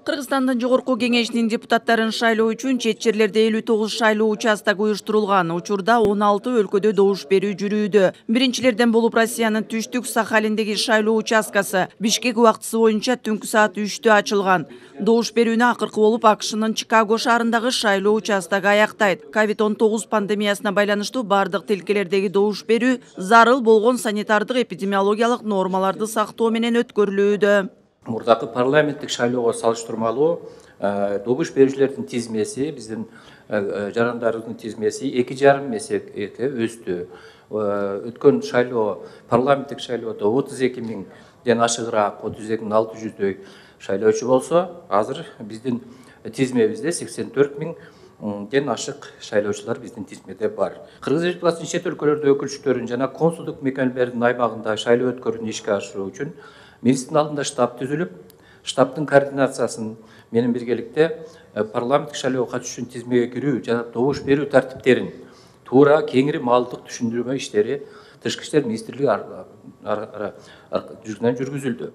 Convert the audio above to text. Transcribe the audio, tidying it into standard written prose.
Кыргызстандын жогорку кеңешинин депутаттарын шайлоо үчүн чет жерлерде 59 шайлоо участок уюштурулган. Учурда 16 өлкөдө добуш берүү жүрүүдө. Биринчилерден болуп Россиянын түштүк Сахалиндеги шайлоо участкасы Бишкек убактысы боюнча түнкү саат 3-тө ачылган. Добуш берүүнү акыркы болуп АКШнын Чикаго шаарындагы шайлоо участогу аяктайт. COVID-19 пандемиясына байланыштуу бардык тилкелердеги добуш берүү зарыл болгон санитардык эпидемиологиялык нормаларды сактоо менен өткөрүлүүдө. Мурдакы парламенттик шайлоого салыштырмалуу добуш берүүчүлөрдүн тизмеси, биздин жарандарыбыздын тизмеси 2,5 эсеге өстү. Өткөн шайлоо, парламенттик шайлоодо 32 000ден ашыгыраак 32 600 шайлоочу болсо, азыр биздин тизмебизде 84 000ден ашык шайлоочулар биздин тизмеде бар. Кыргыз Республикасынын чет өлкөлөрдө өкүлчүлөрүн жана консулдук мекемелердин аймагында шайлоо өткөрүүнү ишке ашыруу үчүн министрдин алдында штаб түзүлүп, штабтын координациясын менен биргеликте парламенттик шайлоого катышуучунун тизмеге кирүү жана добуш берүү тартиптерин туура кеңири маалдык түшүндүрмө иштери Тышкы иштер министрлиги жүргүзүлдү.